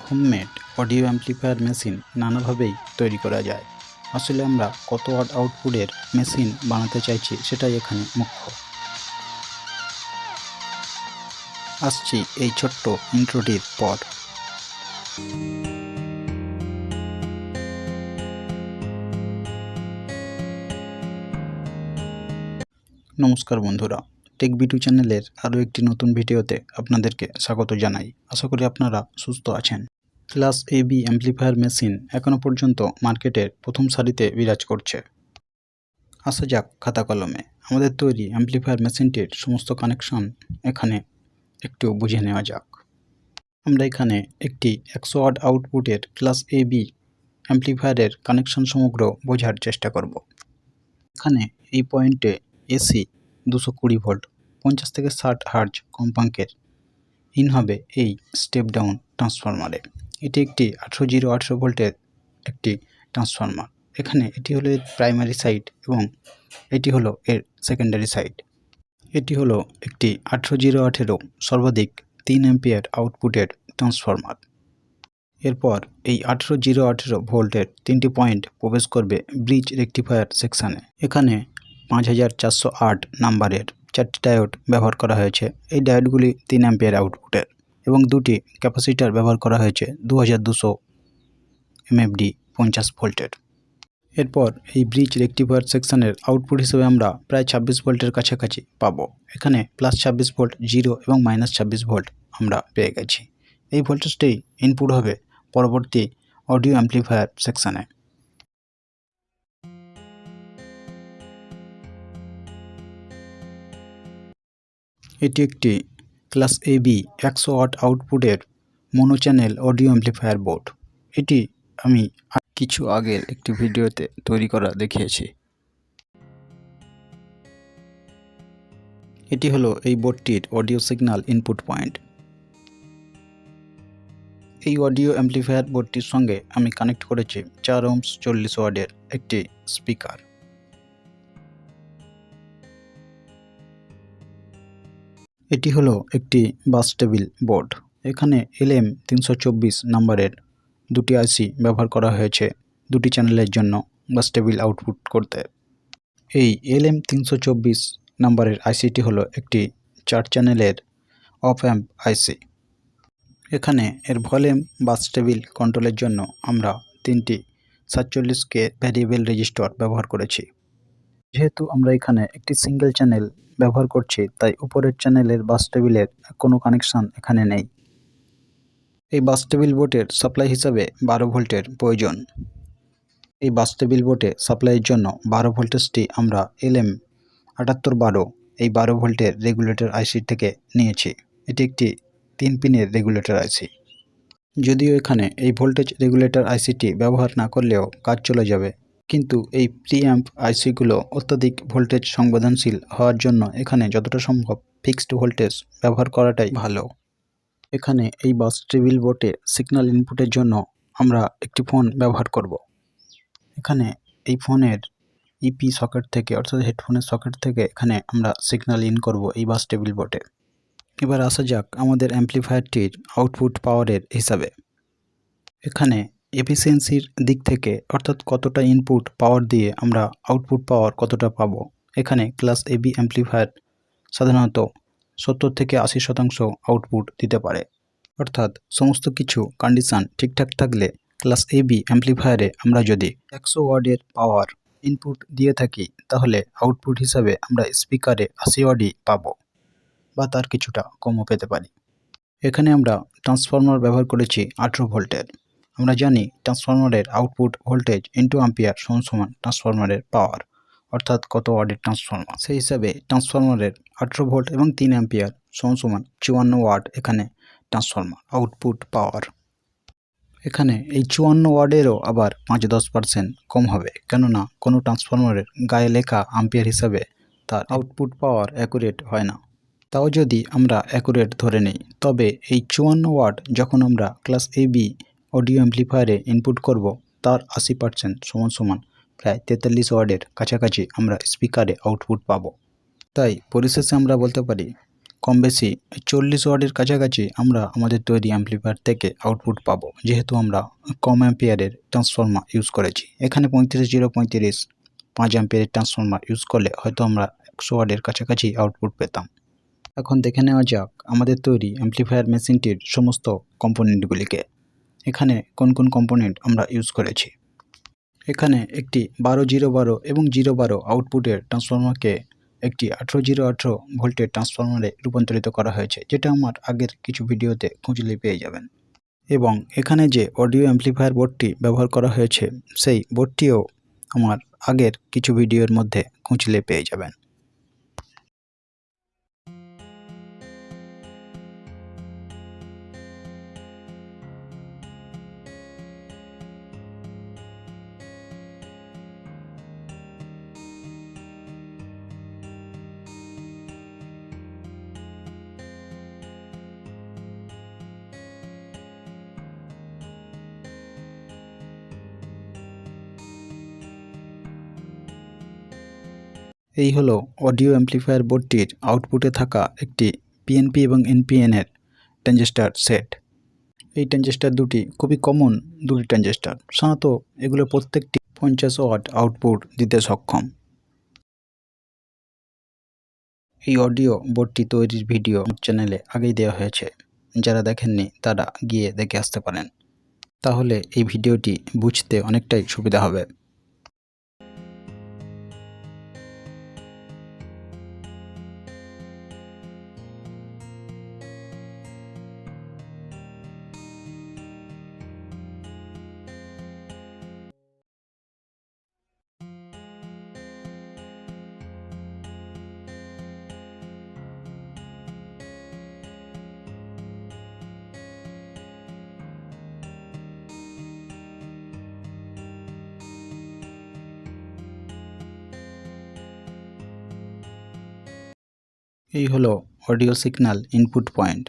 Homemade audio amplifier machine নানাভাবেই তৈরি করা যায়। আসলে আমরা কত ওয়াট আউটপুটের মেশিন বানাতে চাইছি সেটাই এখানে মুখ্য। আসছি এই ছোট্ট ইন্ট্রোটির পর। নমস্কার বন্ধুরা, টেক বিটু চ্যানেলের আরও একটি নতুন ভিডিওতে আপনাদেরকে স্বাগত জানাই। আশা করি আপনারা সুস্থ আছেন। ক্লাস এবি অ্যাম্প্লিফায়ার মেশিন এখনও পর্যন্ত মার্কেটের প্রথম সারিতে বিরাজ করছে। আসা যাক খাতা কলমে আমাদের তৈরি অ্যাম্প্লিফায়ার মেশিনটির সমস্ত কানেকশন এখানে একটু বুঝে নেওয়া যাক। আমরা এখানে একটি 100 ওয়াট আউটপুটের ক্লাস এবি অ্যাম্প্লিফায়ারের কানেকশন সমগ্র বোঝার চেষ্টা করব। এখানে এই পয়েন্টে এসি 220 ভোল্ট 50 থেকে 60 হার্জ কম্পাঙ্কের ইন হবে এই স্টেপ ডাউন ট্রান্সফরমারে। এটি একটি 18018 ভোল্টের একটি ট্রান্সফরমার। এখানে এটি হলো এর প্রাইমারি সাইড এবং এটি হলো এর সেকেন্ডারি সাইড। এটি হলো একটি 18018 সর্বাধিক 3 অ্যাম্পিয়ার আউটপুটের ট্রান্সফরমার। এরপর এই 18018 ভোল্টের 3টি পয়েন্ট প্রবেশ করবে ব্রিজ রেকটিফায়ার সেকশানে। এখানে 5408 নাম্বারের 4টি ডায়োড ব্যবহার করা হয়েছে। এই ডায়োডগুলি 3 অ্যাম্পিয়ার আউটপুটের এবং 2টি ক্যাপাসিটার ব্যবহার করা হয়েছে 2200 এমএফডি 50 ভোল্টের। এরপর এই ব্রিজ রেকটিফায়ার সেকশানের আউটপুট হিসেবে আমরা প্রায় 26 ভোল্টের কাছাকাছি পাবো। এখানে +26 ভোল্ট 0 এবং -26 ভোল্ট আমরা পেয়ে গেছি। এই ভোল্টেজটাই ইনপুট হবে পরবর্তী অডিও অ্যাম্প্লিফায়ার সেকশানে। এটি একটি ক্লাস এবি 100 ওয়াট আউটপুটের mono channel audio amplifier board. এটি আমি কিছু আগের একটি ভিডিওতে তৈরি করা দেখিয়েছি। এটি হলো এই বোর্ডটির অডিও সিগন্যাল ইনপুট পয়েন্ট। এই অডিও অ্যাম্প্লিফায়ার বোর্ডটির সঙ্গে আমি কানেক্ট করেছি 4 ohms 40 ওয়াটের একটি স্পিকার। এটি হলো একটি বাস টেবিল বোর্ড। এখানে LM324 নাম্বারের 2টি আইসি ব্যবহার করা হয়েছে 2টি চ্যানেলের জন্য বাস টেবিল আউটপুট করতে। এই LM324 নাম্বারের আইসিটি হলো একটি 4 চ্যানেলের অফ অ্যাম্প আইসি। এখানে এর ভলিউম বাস টেবিল কন্ট্রোলের জন্য আমরা 3টি 47K ভ্যারিয়েবল রেজিস্টর ব্যবহার করেছি। যেহেতু আমরা এখানে একটি সিঙ্গেল চ্যানেল ব্যবহার করছি তাই উপরের চ্যানেলের বাস টেবিলের কোনো কানেকশন এখানে নেই। এই বাস টেবিল বোর্ডের সাপ্লাই হিসাবে 12 ভোল্টের প্রয়োজন। এই বাস টেবিল বোর্ডে সাপ্লাইয়ের জন্য 12 ভোল্টেজটি আমরা LM7812 এই 12 ভোল্টের রেগুলেটর আইসি থেকে নিয়েছি। এটি একটি 3 পিনের রেগুলেটর আইসি। যদিও এখানে এই ভোল্টেজ রেগুলেটর আইসিটি ব্যবহার না করলেও কাজ চলে যাবে, কিন্তু এই প্রিঅ্যাম্প আইসিগুলো অত্যাধিক ভোল্টেজ সংবেদনশীল হওয়ার জন্য এখানে যতটা সম্ভব ফিক্সড ভোল্টেজ ব্যবহার করাটাই ভালো। এখানে এই বাস টেবিল বোর্ডে সিগন্যাল ইনপুটের জন্য আমরা একটি ফোন ব্যবহার করব। এখানে এই ফোনের ইপি সকেট থেকে অর্থাৎ হেডফোনের সকেট থেকে এখানে আমরা সিগন্যাল ইন করব এই বাস টেবিল বোর্ডে। এবার আসা যাক আমাদের অ্যাম্প্লিফায়ারটির আউটপুট পাওয়ারের হিসাবে। এখানে এফিসিয়েন্সির দিক থেকে অর্থাৎ কতটা ইনপুট পাওয়ার দিয়ে আমরা আউটপুট পাওয়ার কতটা পাবো, এখানে ক্লাস এবি অ্যাম্প্লিফায়ার সাধারণত 70 থেকে 80% আউটপুট দিতে পারে। অর্থাৎ সমস্ত কিছু কন্ডিশন ঠিকঠাক থাকলে ক্লাস এবি অ্যাম্প্লিফায়ারে আমরা যদি 100 ওয়াটের পাওয়ার ইনপুট দিয়ে থাকি তাহলে আউটপুট হিসাবে আমরা স্পিকারে 80 ওয়াটই পাবো বা তার কিছুটা কমও পেতে পারি। এখানে আমরা ট্রান্সফরমার ব্যবহার করেছি 18 ভোল্টের। আমরা জানি ট্রান্সফরমারের আউটপুট ভোল্টেজ ইন্টু অ্যাম্পিয়ার সমান ট্রান্সফরমারের পাওয়ার, অর্থাৎ কত ওয়াটের ট্রান্সফরমার। সেই হিসাবে ট্রান্সফরমারের 18 ভোল্ট এবং 3 অ্যাম্পিয়ার সমান 54 ওয়াট এখানে ট্রান্সফরমার আউটপুট পাওয়ার। এখানে এই 54 ওয়াটেরও আবার 5-10% কম হবে, কেননা কোনো ট্রান্সফরমারের গায়ে লেখা অ্যাম্পিয়ার হিসাবে তার আউটপুট পাওয়ার অ্যাকুরেট হয় না। তাও যদি আমরা অ্যাকুরেট ধরে নিই, তবে এই 54 ওয়াট যখন আমরা ক্লাস এবি অডিও অ্যাম্প্লিফায়ারে ইনপুট করব তার 80% সমান প্রায় 43 ওয়াটের কাছাকাছি আমরা স্পিকারে আউটপুট পাবো। তাই পরিশেষে আমরা বলতে পারি কম বেশি 40 ওয়াটের কাছাকাছি আমরা আমাদের তৈরি অ্যাম্পলিফায়ার থেকে আউটপুট পাবো, যেহেতু আমরা কম অ্যাম্পিয়ারের ট্রান্সফর্মার ইউজ করেছি। এখানে 35 5 অ্যাম্পিয়ারের ট্রান্সফর্মার ইউজ করলে হয়তো আমরা 100 ওয়াটের কাছাকাছি আউটপুট পেতাম। এখন দেখে নেওয়া যাক আমাদের তৈরি অ্যাম্পলিফায়ার মেশিনটির সমস্ত কম্পোনেন্টগুলিকে। এখানে কোন কোন কম্পোনেন্ট আমরা ইউজ করেছি। এখানে একটি 12-0-12 এবং 0-12 আউটপুটের ট্রান্সফর্মারকে একটি 18-0-18 ভোল্টের ট্রান্সফর্মারে রূপান্তরিত করা হয়েছে, যেটা আমার আগের কিছু ভিডিওতে খুঁজলে পেয়ে যাবেন। এবং এখানে যে অডিও অ্যাম্পলিফায়ার বোর্ডটি ব্যবহার করা হয়েছে, সেই বোর্ডটিও আমার আগের কিছু ভিডিওর মধ্যে খুঁজলে পেয়ে যাবেন। এই হলো অডিও অ্যাম্পলিফায়ার বোর্ডটির আউটপুটে থাকা একটি পিএনপি এবং এনপিএনের ট্রানজিস্টর সেট। এই ট্রানজিস্টর দুটি খুবই কমন দুটি ট্রানজিস্টর। সাধারণত এগুলো প্রত্যেকটি 50 ওয়াট আউটপুট দিতে সক্ষম। এই অডিও বোর্ডটি তৈরির ভিডিও চ্যানেলে আগেই দেওয়া হয়েছে, যারা দেখেননি তারা গিয়ে দেখে আসতে পারেন। তাহলে এই ভিডিওটি বুঝতে অনেকটাই সুবিধা হবে। এই হলো অডিও সিগন্যাল ইনপুট পয়েন্ট।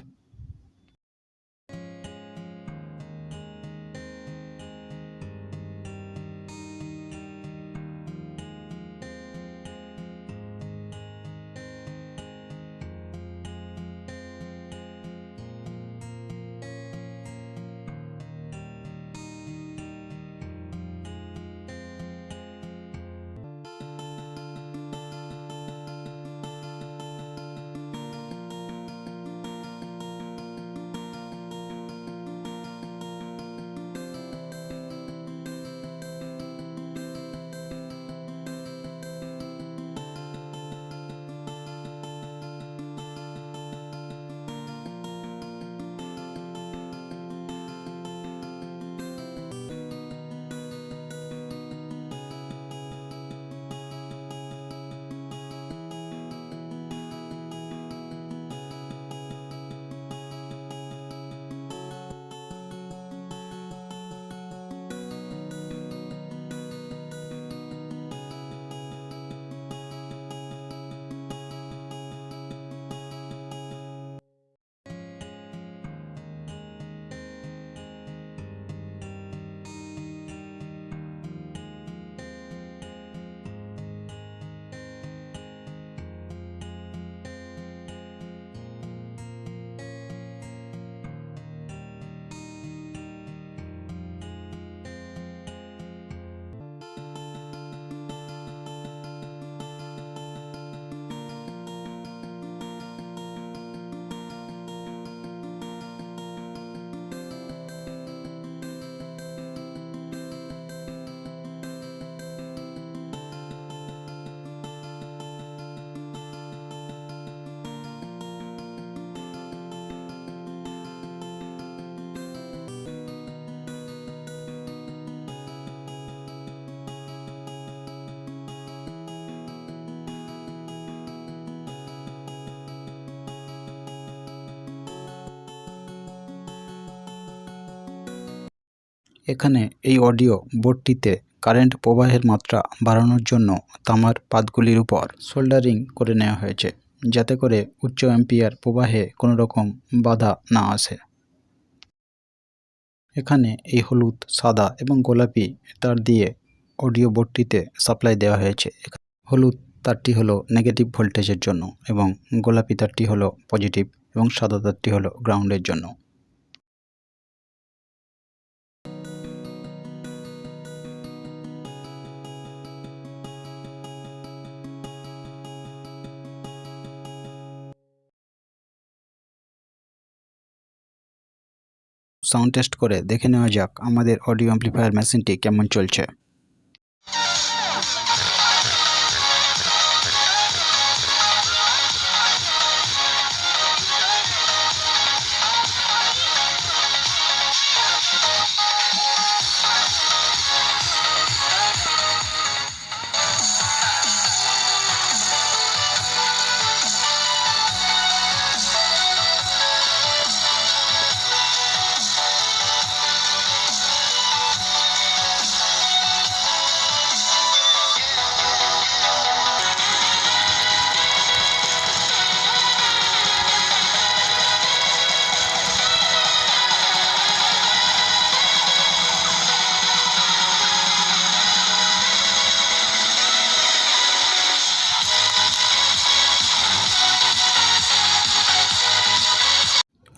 এখানে এই অডিও বোর্ডটিতে কারেন্ট প্রবাহের মাত্রা বাড়ানোর জন্য তামার পাতগুলির উপর সোল্ডারিং করে নেওয়া হয়েছে, যাতে করে উচ্চ অ্যাম্পিয়ার প্রবাহে কোনো রকম বাধা না আসে। এখানে এই হলুদ, সাদা এবং গোলাপি তার দিয়ে অডিও বোর্ডটিতে সাপ্লাই দেওয়া হয়েছে। হলুদ তারটি হলো নেগেটিভ ভোল্টেজের জন্য এবং গোলাপি তারটি হলো পজিটিভ এবং সাদা তারটি হলো গ্রাউন্ডের জন্য। সাউন্ড টেস্ট করে দেখে নেওয়া যাক আমাদের অডিও অ্যাম্প্লিফায়ার মেশিনটি কেমন চলছে।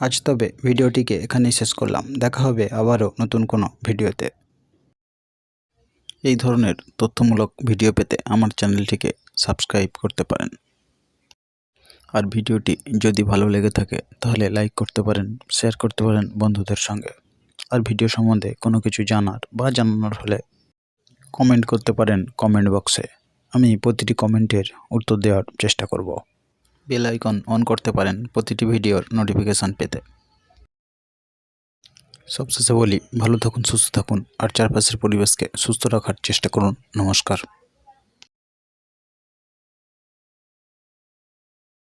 আজ তবে ভিডিওটিকে এখানেই শেষ করলাম। দেখা হবে আবারও নতুন কোনো ভিডিওতে। এই ধরনের তথ্যমূলক ভিডিও পেতে আমার চ্যানেলটিকে সাবস্ক্রাইব করতে পারেন। আর ভিডিওটি যদি ভালো লেগে থাকে তাহলে লাইক করতে পারেন, শেয়ার করতে পারেন বন্ধুদের সঙ্গে। আর ভিডিও সম্বন্ধে কোনো কিছু জানার বা জানানোর হলে কমেন্ট করতে পারেন কমেন্ট বক্সে। আমি প্রতিটি কমেন্টের উত্তর দেওয়ার চেষ্টা করব। বেল আইকন অন করতে পারেন প্রতিটি ভিডিওর নোটিফিকেশান পেতে। সবশেষে বলি, ভালো থাকুন, সুস্থ থাকুন আর চারপাশের পরিবেশকে সুস্থ রাখার চেষ্টা করুন। নমস্কার।